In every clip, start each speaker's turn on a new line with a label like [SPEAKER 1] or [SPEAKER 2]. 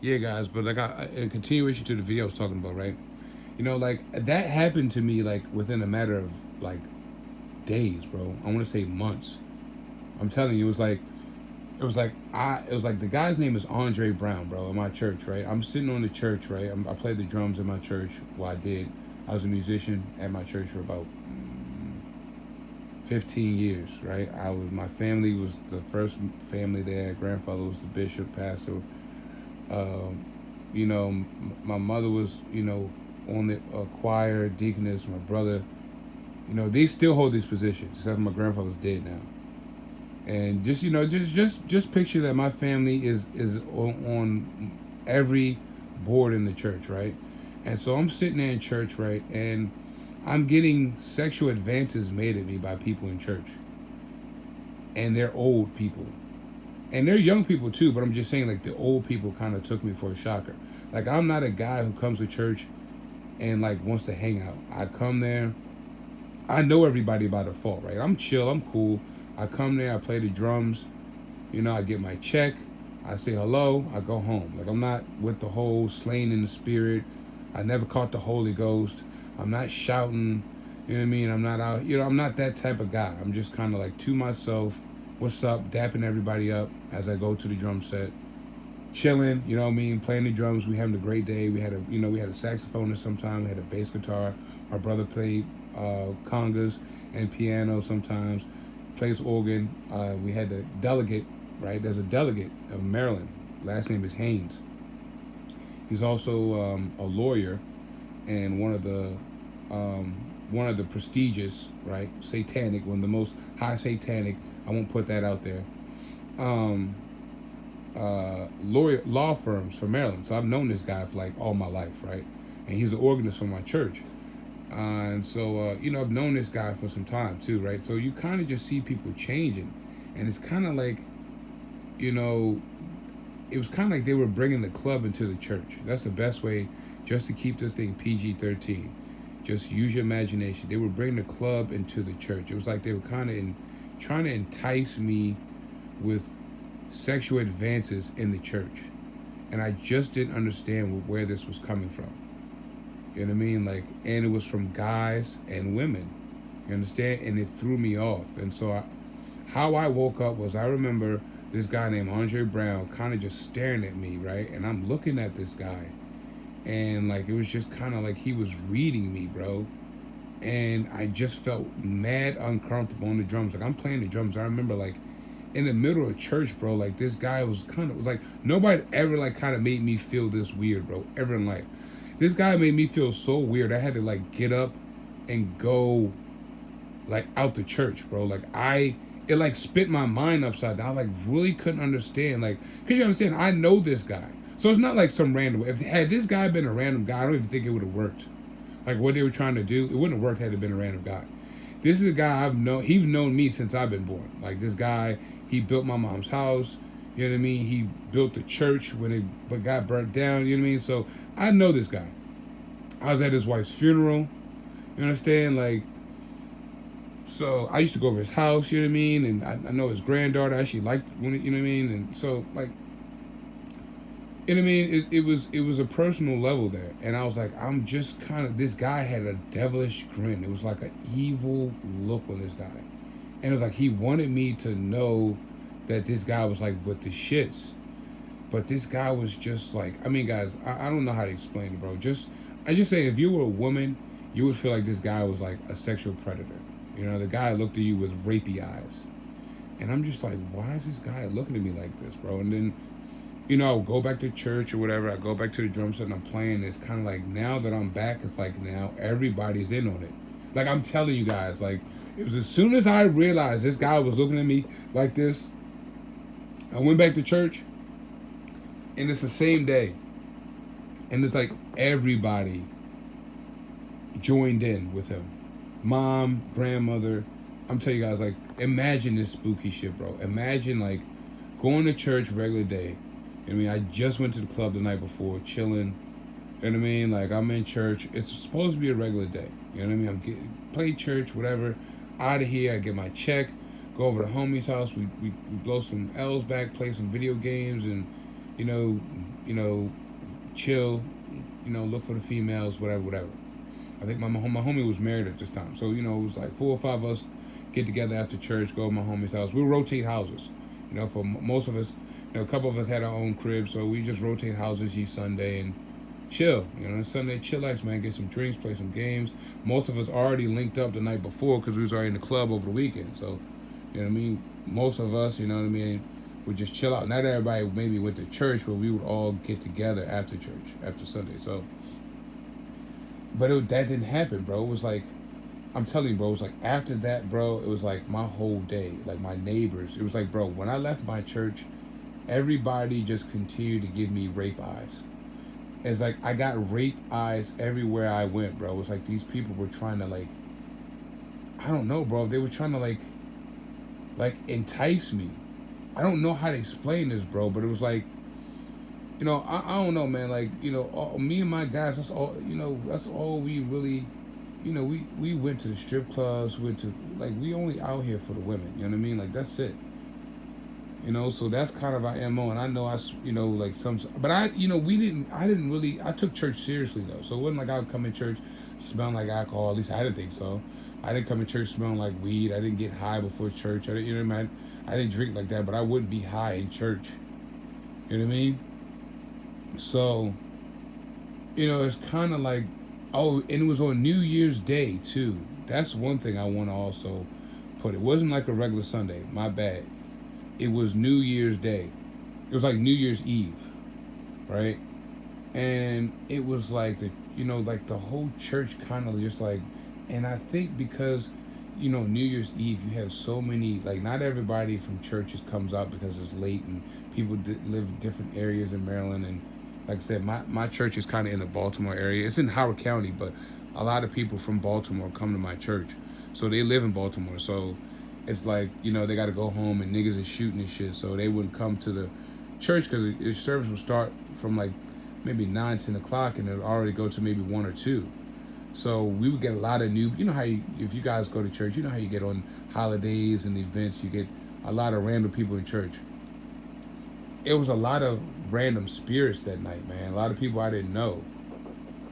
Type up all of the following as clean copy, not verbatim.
[SPEAKER 1] Yeah, guys, but like in continuation to the video I was talking about, right? You know, like that happened to me like within a matter of like days, bro. I want to say months. I'm telling you, it was like the guy's name is Andre Brown, bro, in my church, right? I'm sitting on the church, right? I played the drums in my church. Well, I did. I was a musician at my church for about 15 years, right? My family was the first family there. Grandfather was the bishop, pastor. Um, my mother was, on the choir, deaconess. My brother, they still hold these positions. Except my grandfather's dead now. And just just picture that my family is on every board in the church, right? And so I'm sitting there in church, right, and I'm getting sexual advances made at me by people in church, and they're old people, and they're young people too. But I'm just saying, like the old people kind of took me for a shocker. Like I'm not a guy who comes to church and like wants to hang out. I come there, I know everybody by default, right? I'm chill, I'm cool. I come there, I play the drums, I get my check, I say hello, I go home. Like I'm not with the whole slain in the spirit. I never caught the Holy Ghost. I'm not shouting, you know what I mean? I'm not out, I'm not that type of guy. I'm just kind of like to myself, what's up, dapping everybody up as I go to the drum set, chilling, you know what I mean, playing the drums. We having a great day. We had a saxophonist sometime. We had a bass guitar. My brother played congas and piano sometimes. Plays organ. We had the delegate, right? There's a delegate of Maryland. Last name is Haynes. He's also a lawyer and one of the prestigious, right, satanic, one of the most high satanic. I won't put that out there. Um, law firms for Maryland. So I've known this guy for like all my life, right? And he's an organist for my church. And so, I've known this guy for some time too, right? So you kind of just see people changing. And it's kind of like, you know, it was kind of like they were bringing the club into the church. That's the best way just to keep this thing PG-13. Just use your imagination. They were bringing the club into the church. It was like they were kind of trying to entice me with sexual advances in the church. And I just didn't understand where this was coming from. You know what I mean? Like, and it was from guys and women. You understand? And it threw me off. And so, how I woke up was I remember this guy named Andre Brown kind of just staring at me, right? And I'm looking at this guy. And, like, it was just kind of like he was reading me, bro. And I just felt mad uncomfortable on the drums. Like, I'm playing the drums. I remember, like, in the middle of church, bro, like, this guy was like, nobody ever, like, kind of made me feel this weird, bro, ever in life. This guy made me feel so weird. I had to like get up and go like out the church, bro. Like it like spit my mind upside down. I like really couldn't understand. Like, cause you understand, I know this guy. So it's not like some random. If had this guy been a random guy, I don't even think it would have worked. Like what they were trying to do, it wouldn't have worked had it been a random guy. This is a guy I've known. He's known me since I've been born. Like this guy, he built my mom's house. You know what I mean? He built the church when it got burnt down. You know what I mean? So I know this guy. I was at his wife's funeral. You understand? Like, so I used to go over his house. You know what I mean? And I know his granddaughter actually liked when you know what I mean. And so like, you know what I mean? It was a personal level there, and I was like, I'm just kind of this guy had a devilish grin. It was like an evil look on this guy, and it was like he wanted me to know that this guy was like with the shits. But this guy was just like, I mean, guys, I don't know how to explain it, bro. I just say, if you were a woman, you would feel like this guy was like a sexual predator. You know, the guy looked at you with rapey eyes. And I'm just like, why is this guy looking at me like this, bro? And then, I'll go back to church or whatever. I go back to the drum set and I'm playing. It's kind of like, now that I'm back, it's like now everybody's in on it. Like, I'm telling you guys, like, it was as soon as I realized this guy was looking at me like this, I went back to church. And it's the same day. And it's like everybody joined in with him. Mom, grandmother. I'm telling you guys, like, imagine this spooky shit, bro. Imagine, like, going to church regular day. I mean, I just went to the club the night before, chilling. You know what I mean? Like, I'm in church. It's supposed to be a regular day. You know what I mean? Play church, whatever. Out of here, I get my check. Go over to homie's house. We blow some L's back, play some video games, and you know, you know, chill, look for the females, whatever. I think my homie was married at this time, so it was like 4 or 5 of us get together after church, go to my homie's house. We rotate houses, for most of us. A couple of us had our own crib, so we just rotate houses each Sunday and chill. Sunday chillax, man. Get some drinks, play some games. Most of us already linked up the night before because we was already in the club over the weekend. So, Most of us, would just chill out. Not everybody maybe went to church, but we would all get together after church, after Sunday. So, but that didn't happen, bro. It was like, I'm telling you, bro, it was like after that, bro, it was like my whole day, like my neighbors. It was like, bro, when I left my church, everybody just continued to give me rape eyes. It's like I got rape eyes everywhere I went, bro. It was like these people were trying to I don't know, bro. They were trying to entice me. I don't know how to explain this, bro, but it was like, I don't know, man. Me and my guys, that's all we really, we went to the strip clubs, we only out here for the women, you know what I mean? That's it. So that's kind of our MO, and I know but I didn't really, I took church seriously though, so it wasn't like I would come in church smelling like alcohol, at least I didn't think so. I didn't come in church smelling like weed, I didn't get high before church, I didn't drink like that, but I wouldn't be high in church, you know what I mean? So, it's kind of like, oh, and it was on New Year's Day too. That's one thing I want to also put. It wasn't like a regular Sunday, my bad. It was New Year's Day. It was like New Year's Eve, right? And it was like the whole church kind of just and I think because, New Year's Eve, you have so many, not everybody from churches comes out because it's late and people live in different areas in Maryland. And like I said, my church is kind of in the Baltimore area. It's in Howard County, but a lot of people from Baltimore come to my church. So they live in Baltimore. So it's like, they got to go home and niggas is shooting and shit. So they wouldn't come to the church because the service would start from maybe 9, 10 o'clock and it would already go to maybe 1 or 2. So we would get a lot of new, if you guys go to church, how you get on holidays and events, you get a lot of random people in church. It was a lot of random spirits that night, man. A lot of people I didn't know.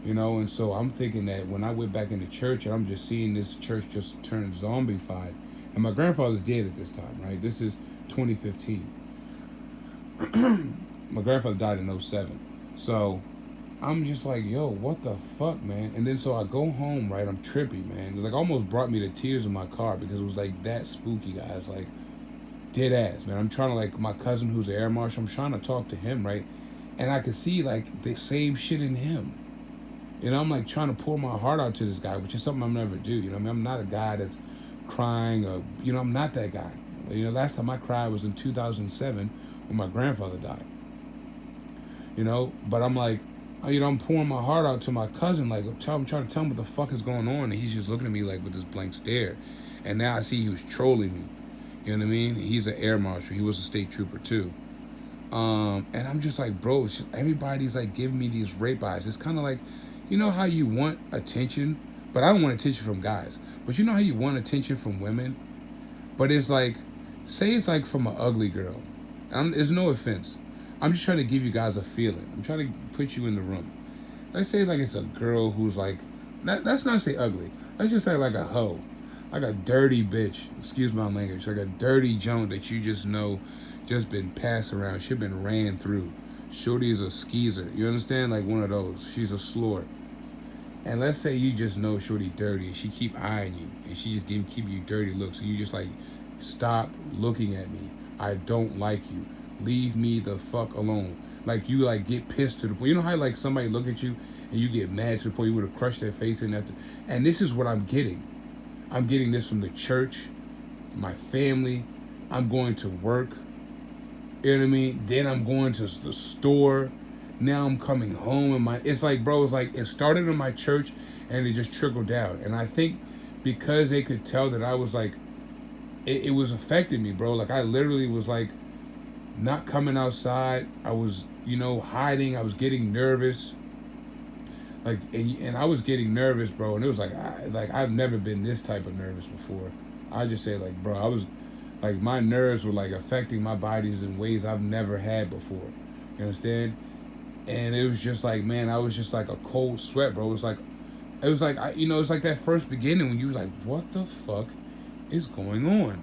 [SPEAKER 1] And so I'm thinking that when I went back into church and I'm just seeing this church just turn zombified. And my grandfather's dead at this time, right? This is 2015. My grandfather died in 07. So I'm just like, yo, what the fuck, man? And then so I go home, right? I'm trippy, man. It almost brought me to tears in my car because it was that spooky, guys. Dead ass, man. I'm trying to, my cousin who's an air marshal, I'm trying to talk to him, right? And I could see, the same shit in him. I'm, trying to pour my heart out to this guy, which is something I'll never do. I'm not a guy that's crying or, I'm not that guy. Last time I cried was in 2007 when my grandfather died. But I'm I'm pouring my heart out to my cousin, I'm trying to tell him what the fuck is going on, and he's just looking at me with this blank stare. And now I see he was trolling me. You know what I mean? He's an air marshal. He was a state trooper too. And I'm just bro, it's just, everybody's giving me these rape eyes. It's kind of how you want attention, but I don't want attention from guys. But how you want attention from women? But it's say it's from an ugly girl. There's no offense. I'm just trying to give you guys a feeling. I'm trying to put you in the room. Let's say it's a girl who's let's not say ugly. Let's just say a hoe. A dirty bitch. Excuse my language. A dirty joint that you just know just been passed around. She been ran through. Shorty is a skeezer. You understand? One of those. She's a slore. And let's say you just know Shorty dirty and she keep eyeing you and she just keep you dirty looks. And you just stop looking at me. I don't like you. Leave me the fuck alone. You get pissed to the point. You know how somebody look at you and you get mad to the point you would have crushed their face in after. And this is what I'm getting. I'm getting this from the church, my family. I'm going to work. You know what I mean? Then I'm going to the store. Now I'm coming home and it's bro, it started in my church and it just trickled down. And I think because they could tell that I was it was affecting me, bro. I literally was not coming outside. I was, hiding. I was getting nervous. And I was getting nervous, bro. And it was I've never been this type of nervous before. I just say bro, I was my nerves were affecting my bodies in ways I've never had before. You understand? And it was just like, man, I was just like a cold sweat, bro. It was like, it's like that first beginning when you were like, what the fuck is going on?